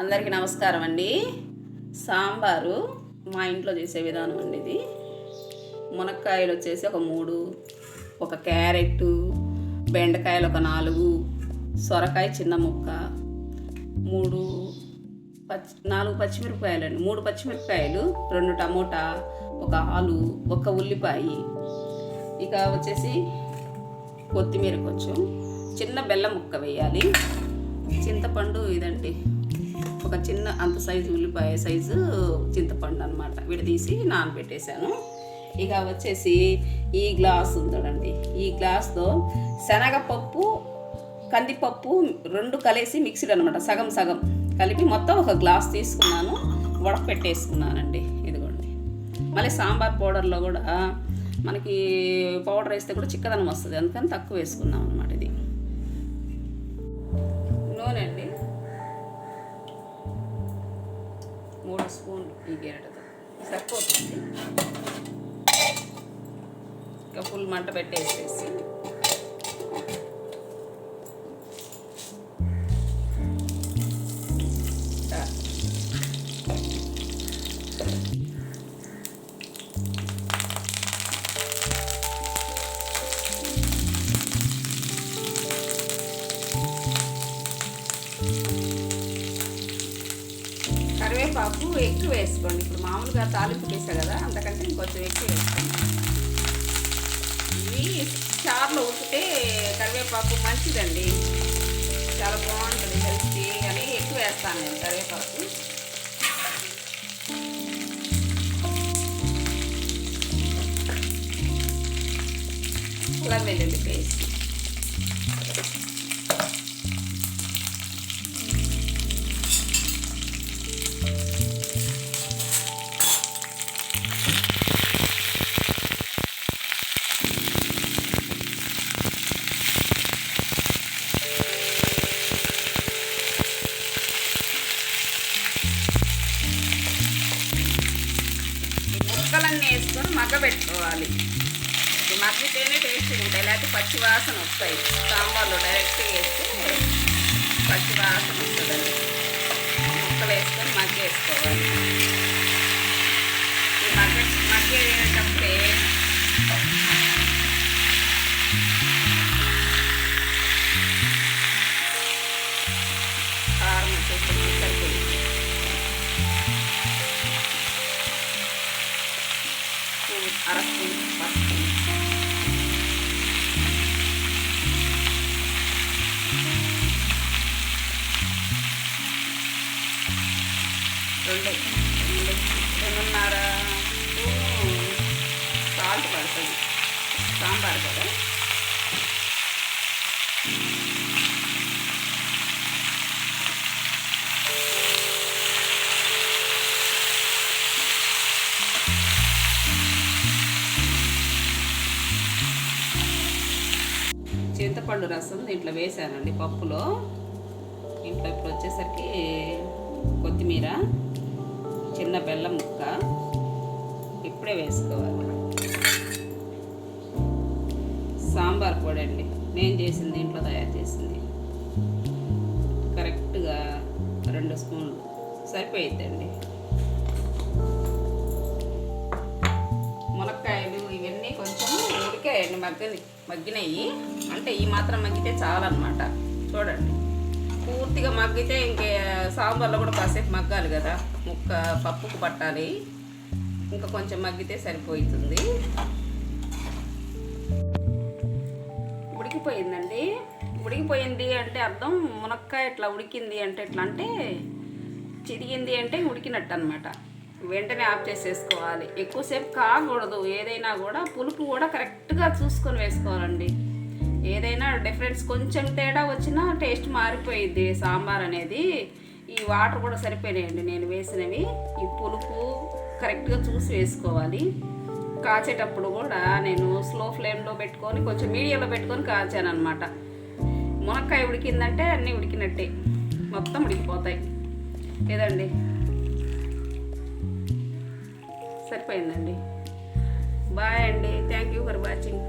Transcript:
అందరికీ నమస్కారం అండి. సాంబారు మా ఇంట్లో చేసే విధానం అండి. ఇది మునక్కాయలు వచ్చేసి ఒక 3, ఒక క్యారెట్, బెండకాయలు ఒక 4, సొరకాయ చిన్న ముక్క, 4 పచ్చిమిరపకాయలు అండి, 3 పచ్చిమిరపకాయలు, 2 టమోటా, ఒక ఆలు, ఒక ఉల్లిపాయ, ఇక వచ్చేసి కొత్తిమీర, కొంచెం చిన్న బెల్లం ముక్క వేయాలి, చింతపండు ఇదండి, ఒక చిన్న అంత సైజు ఉల్లిపాయ సైజు చింతపండు అనమాట, విడదీసి నానబెట్టేశాను. ఇక వచ్చేసి ఈ గ్లాస్ ఉందండి, ఈ గ్లాస్తో శనగపప్పు కందిపప్పు 2 కలిసి మిక్స్డ్ అనమాట, సగం సగం కలిపి మొత్తం ఒక గ్లాస్ తీసుకున్నాను, వడపెట్టేసుకున్నానండి. ఇదిగోండి. మళ్ళీ సాంబార్ పౌడర్లో కూడా మనకి పౌడర్ వేస్తే కూడా చిక్కదనం వస్తుంది, అందుకని తక్కువ వేసుకున్నాం అనమాట. ఇది నూనె అండి, 3 స్పూన్లు ఈ గెరటతో సరిపోతుంది. ఇక ఫుల్ మంట పెట్టేసేసి కరివేపాకు ఎక్కువ వేసుకోండి. ఇప్పుడు మామూలుగా తాలింపు వేసా కదా, అంతకంటే ఇంకొంచెం ఎక్కువ వేసుకోండి. ఇవి చారులో ఉడికితే కరివేపాకు మంచిదండి, చాలా బాగుంటుంది, హెల్తీ అని ఎక్కువ వేస్తాను నేను కరివేపాకు. అల్లం వెల్లుల్లి పేస్ట్, ముక్కలన్నీ వేసుకొని మగ్గబెట్టుకోవాలి. మగ్గితేనే టేస్ట్గా ఉంటాయి, లేకపోతే పచ్చి వాసన వస్తాయి. సాంబార్లో డైరెక్ట్గా వేస్తే పచ్చి వాసన వస్తుందండి. ముక్కలు వేసుకొని మగ్గేసుకోవాలి. ఈ మగ్గేటప్పుడే కారం వచ్చేసి సరిపోయింది, అర స్పూన్ పసుపు, రెండున్నర స్పూను సాల్ట్ పడుతుంది, సాంబార్ కదా. చింతపండు రసం దీంట్లో వేసానండి పప్పులో. ఇంట్లో ఇప్పుడు వచ్చేసరికి కొత్తిమీర, చిన్న బెల్లం ముక్క ఇప్పుడే వేసుకోవాలి. సాంబార్ పొడి అండి, నేను చేసింది, ఇంట్లో తయారు చేసింది, కరెక్ట్గా 2 స్పూన్లు సరిపోయిద్దండి. మునక్కాయలు ఇవన్నీ కొంచెం ఉడికాయండి, మగ్గినాయి అంటే ఈ మాత్రం మగ్గితే చాలన్నమాట. చూడండి, పూర్తిగా మగ్గితే ఇంకే సాంబార్లో కూడా కాసేపు మగ్గాలి కదా, ముక్క పప్పుకు పట్టాలి, ఇంకా కొంచెం మగ్గితే సరిపోతుంది. ఉడికిపోయిందండి. ఉడికిపోయింది అంటే అర్థం మునక్కాయ ఇట్లా ఉడికింది అంటే ఎట్లా అంటే చిరిగింది అంటే ఉడికినట్టు అనమాట. వెంటనే ఆఫ్ చేసేసుకోవాలి, ఎక్కువసేపు కాకూడదు. ఏదైనా కూడా పులుపు కూడా కరెక్ట్గా చూసుకొని వేసుకోవాలండి. ఏదైనా డిఫరెన్స్ కొంచెం తేడా వచ్చినా టేస్ట్ మారిపోయింది సాంబార్ అనేది. ఈ వాటర్ కూడా సరిపోయినాయండి నేను వేసినవి. ఈ పులుపు కరెక్ట్గా చూసి వేసుకోవాలి. కాచేటప్పుడు కూడా నేను స్లో ఫ్లేమ్లో పెట్టుకొని కొంచెం మీడియంలో పెట్టుకొని కాచాను అనమాట. మునక్కాయ ఉడికిందంటే అన్నీ ఉడికినట్టే, మొత్తం ఉడికిపోతాయి. లేదండి, సరిపోయిందండి. బాయ్ అండి, థ్యాంక్ యూ ఫర్ వాచింగ్.